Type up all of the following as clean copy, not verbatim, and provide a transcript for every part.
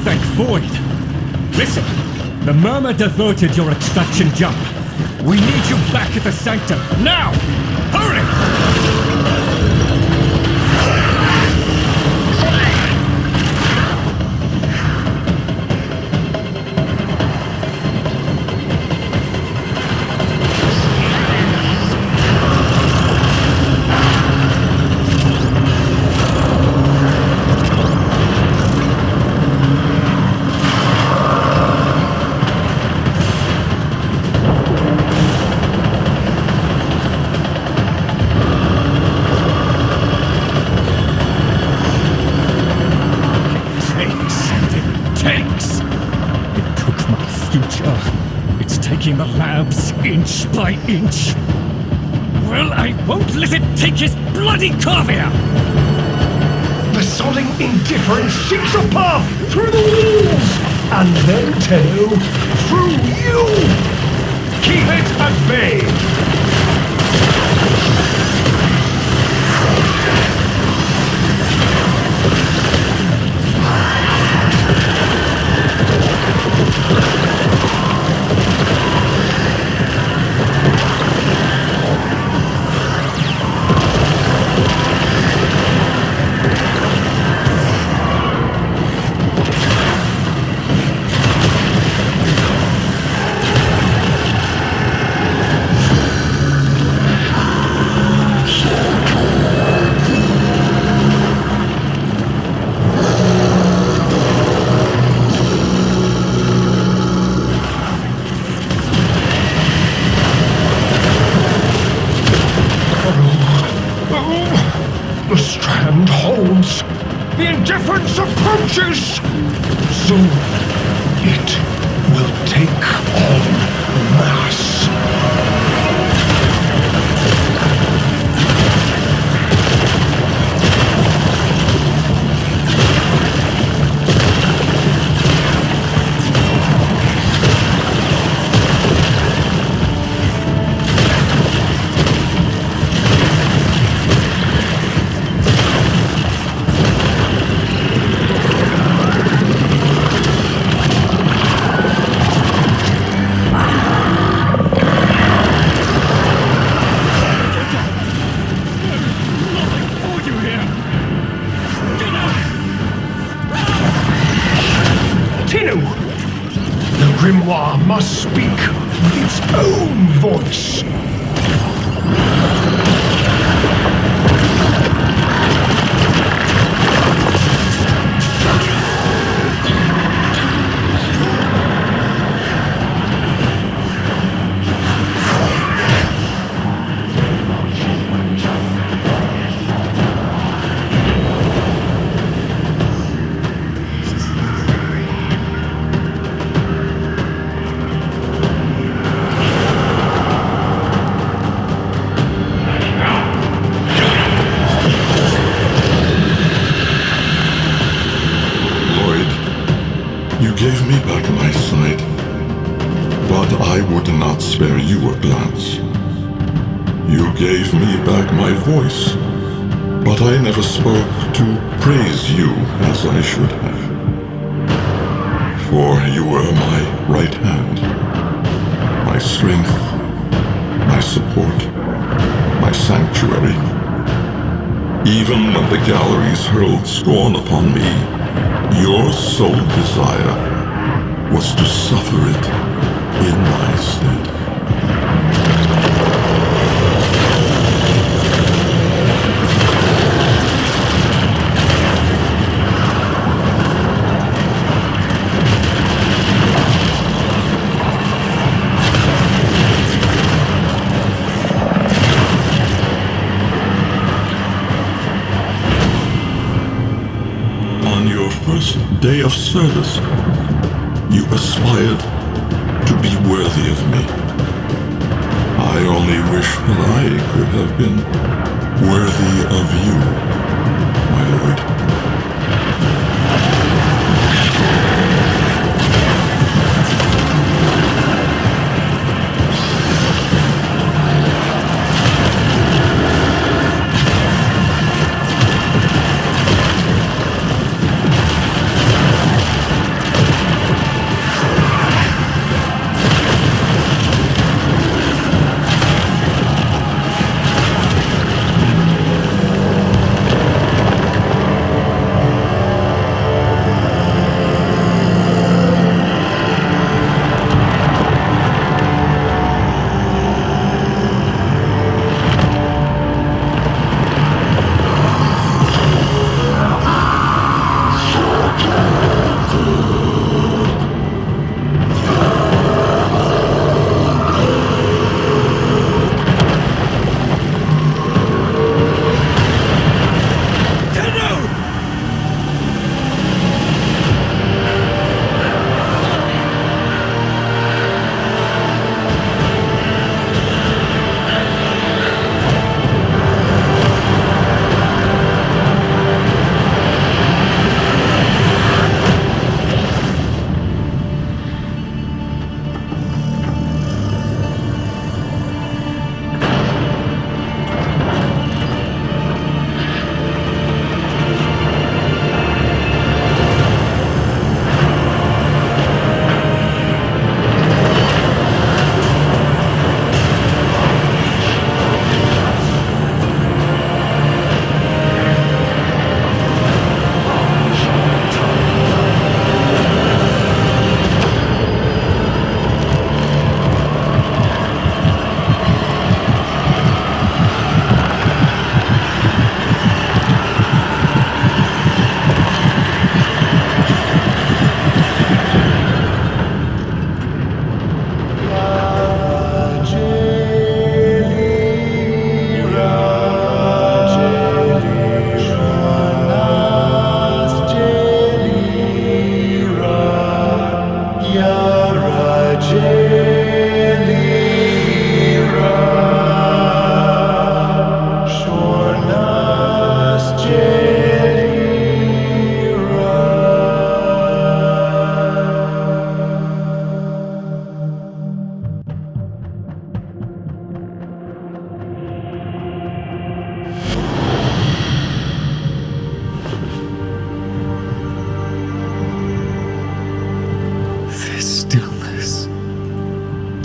Thank Void. Listen, the Murmur diverted your extraction jump. We need you back at the Sanctum, now! Hurry! The labs inch by inch. Well, I won't let it take his bloody corvia! The sodding indifference seeks a path through the walls, and then Tenno, through you! Keep it at bay! The strand holds. The indifference approaches. Soon it will take on mass. The grimoire must speak with its own voice. You gave me back my sight, but I would not spare you a glance. You gave me back my voice, but I never spoke to praise you as I should have. For you were my right hand, my strength, my support, my sanctuary. Even when the galleries hurled scorn upon me, your sole desire was to suffer it in my stead. First day of service, you aspired to be worthy of me. I only wish that I could have been worthy of you, my lord.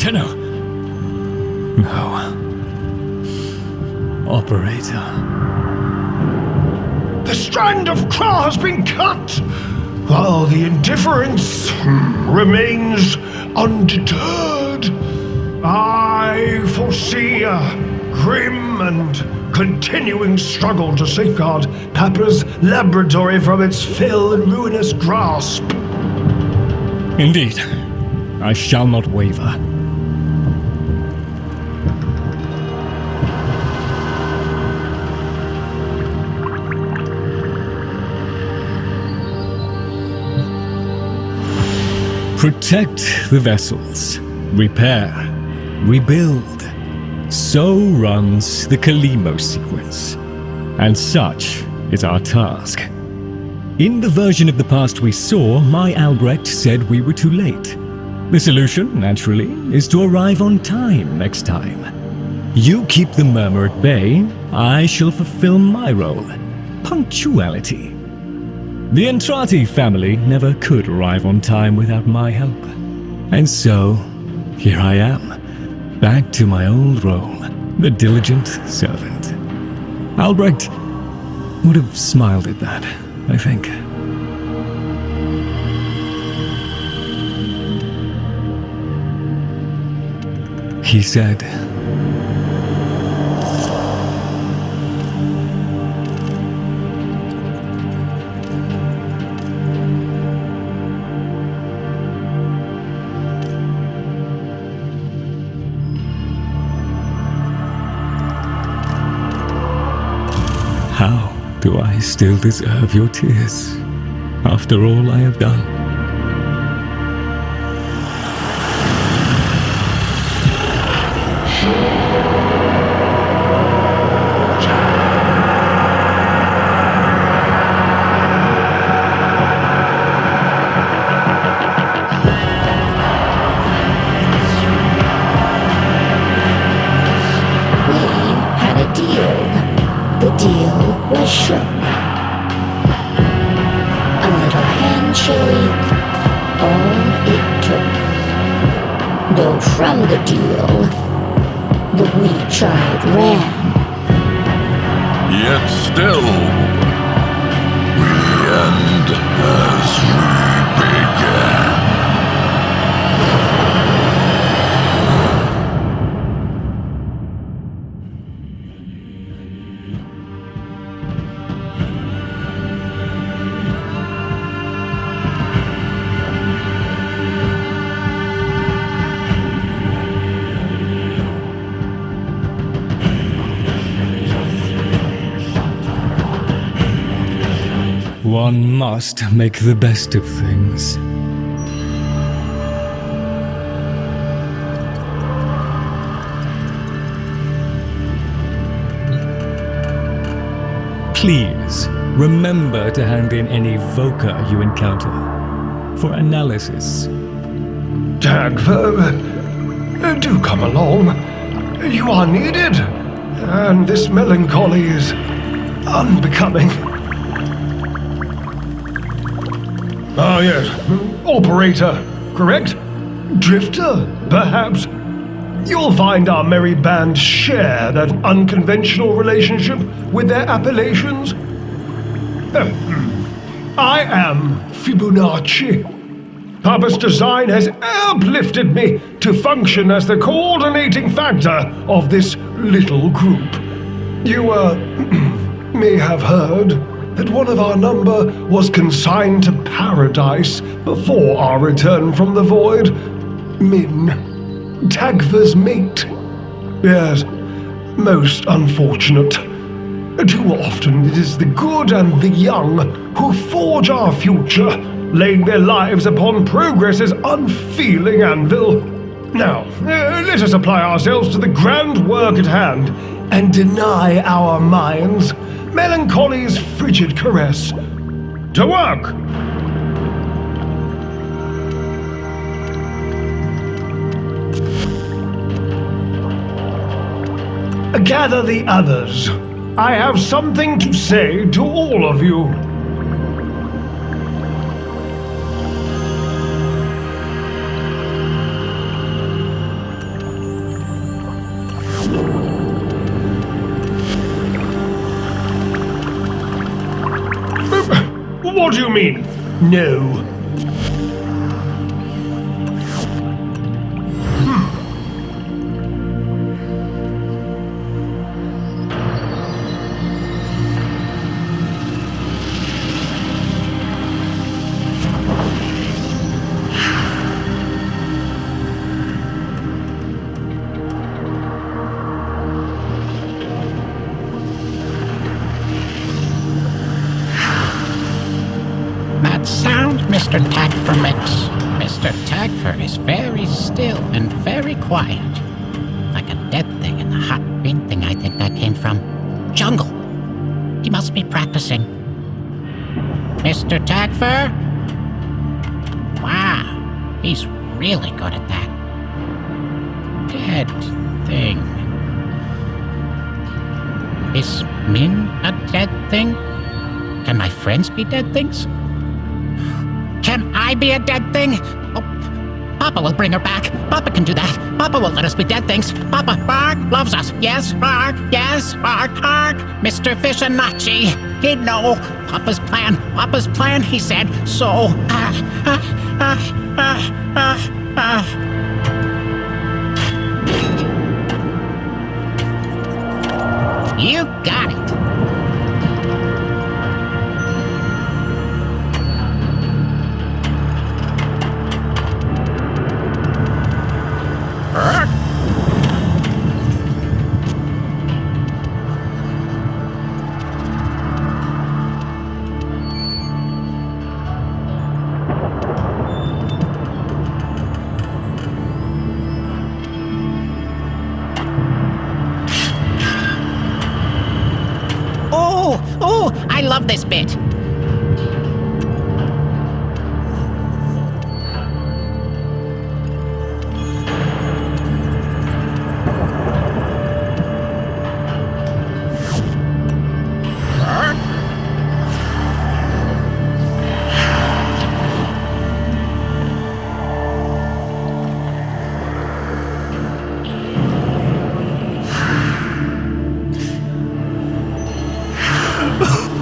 Tenno. No. Operator. The strand of Kra has been cut, while the indifference remains undeterred. I foresee a grim and continuing struggle to safeguard Papa's laboratory from its fell and ruinous grasp. Indeed. I shall not waver. Protect the vessels. Repair. Rebuild. So runs the Kalimo sequence. And such is our task. In the version of the past we saw, my Albrecht said we were too late. The solution, naturally, is to arrive on time next time. You keep the murmur at bay, I shall fulfill my role. Punctuality. The Entrati family never could arrive on time without my help. And so, here I am, back to my old role, the diligent servant. Albrecht would have smiled at that, I think. He said, "How do I still deserve your tears after all I have done?" Though from the deal, the wee child ran. Yet still, we end as we began. One must make the best of things. Please, remember to hand in any Voca you encounter for analysis. Dagver, do come along. You are needed, and this melancholy is unbecoming. Ah, yes. Operator, correct? Drifter, perhaps? You'll find our merry band share that unconventional relationship with their appellations. I am Fibonacci. Papa's design has uplifted me to function as the coordinating factor of this little group. You, may have heard that one of our number was consigned to paradise before our return from the void. Min, Dagver's mate. Yes, most unfortunate. Too often it is the good and the young who forge our future, laying their lives upon progress's unfeeling anvil. Now, let us apply ourselves to the grand work at hand and deny our minds melancholy's frigid caress. To work! Gather the others. I have something to say to all of you. What do you mean, no? That sound Mr. Tagfer makes. Mr. Tagfer is very still and very quiet. Like a dead thing in the hot green thing I think that came from. Jungle. He must be practicing. Mr. Tagfer? Wow, he's really good at that. Dead thing. Is Min a dead thing? Can my friends be dead things? Can I be a dead thing? Oh, Papa will bring her back. Papa can do that. Papa will let us be dead things. Papa, bark, loves us. Yes, bark, bark. Mr. Fishanachi, he'd know. Papa's plan, he said. So, You got it. Oh, I love this bit.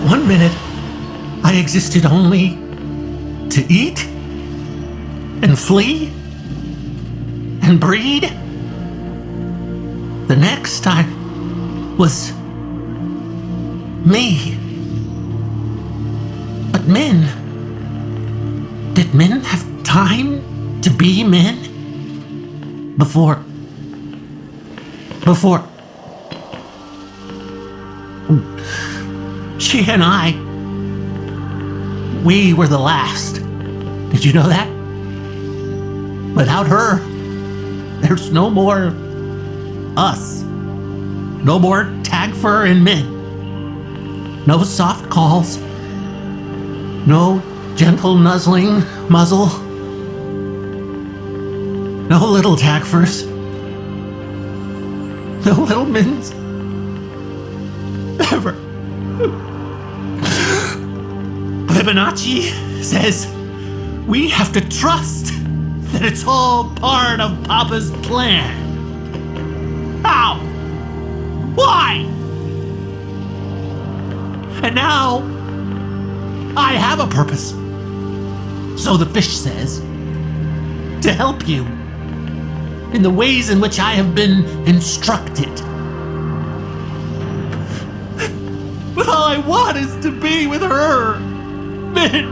One minute, I existed only to eat and flee and breed. The next, I was me. But Min, did Min have time to be Min? Before... She and I, we were the last. Did you know that? Without her, there's no more us. No more Tagfer and Min. No soft calls. No gentle nuzzling muzzle. No little Tagfers. No little Mins. Ever. Fibonacci says we have to trust that it's all part of Papa's plan. How? Why? And now I have a purpose. So the fish says, to help you in the ways in which I have been instructed. But all I want is to be with her. Min.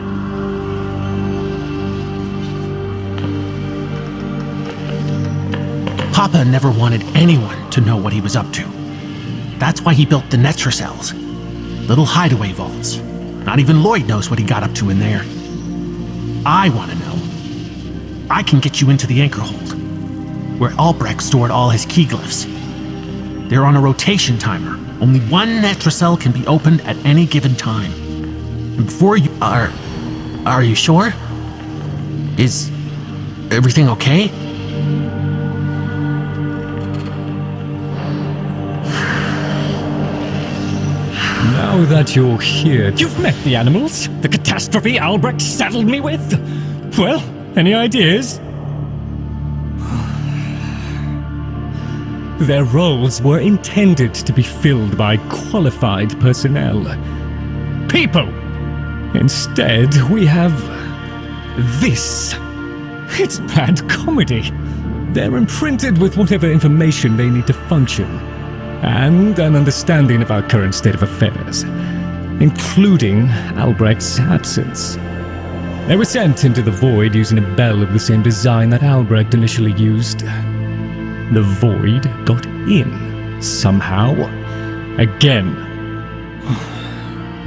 Papa never wanted anyone to know what he was up to. That's why he built the Netra cells. Little hideaway vaults. Not even Lloyd knows what he got up to in there. I want to know. I can get you into the anchor hold, where Albrecht stored all his key glyphs. They're on a rotation timer. Only one Netra cell can be opened at any given time. And before you are you sure? Is everything okay? Now that you're here, you've met the animals? The catastrophe Albrecht saddled me with? Well, any ideas? Their roles were intended to be filled by qualified personnel. People Instead, we have this. It's bad comedy. They're imprinted with whatever information they need to function, and an understanding of our current state of affairs, including Albrecht's absence. They were sent into the void using a bell of the same design that Albrecht initially used. The void got in, somehow. Again.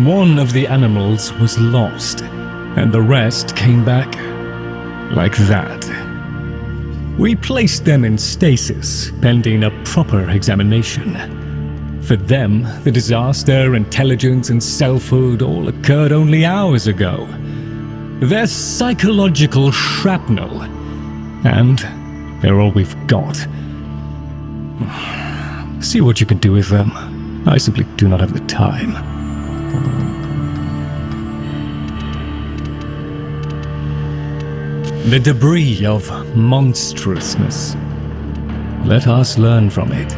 One of the animals was lost, and the rest came back like that. We placed them in stasis, pending a proper examination. For them, the disaster, intelligence, and selfhood all occurred only hours ago. They're psychological shrapnel, and they're all we've got. See what you can do with them. I simply do not have the time. The debris of monstrousness. Let us learn from it.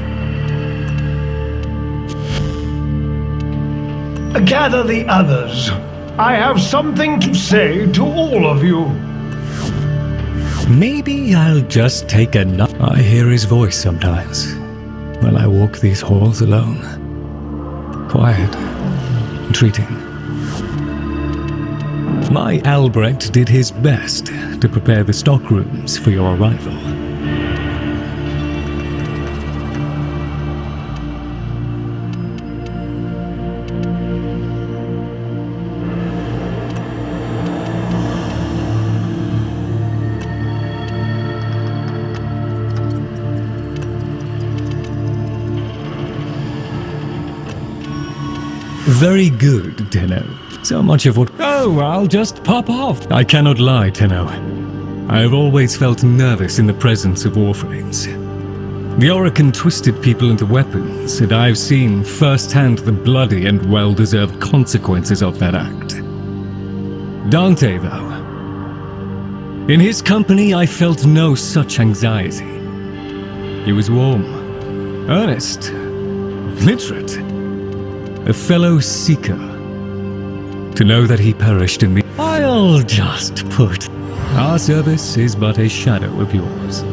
Gather the others. I have something to say to all of you. Maybe I'll just take a nap. I hear his voice sometimes when I walk these halls alone. Quiet, entreating. My Albrecht did his best to prepare the stockrooms for your arrival. Very good, Tenno. So much of what— Oh, I'll just pop off. I cannot lie, Tenno. I have always felt nervous in the presence of Warframes. The Orokin twisted people into weapons, and I've seen firsthand the bloody and well-deserved consequences of that act. Dante, though. In his company, I felt no such anxiety. He was warm, earnest, literate. A fellow seeker. To know that he perished in the— I'll just put— Our service is but a shadow of yours.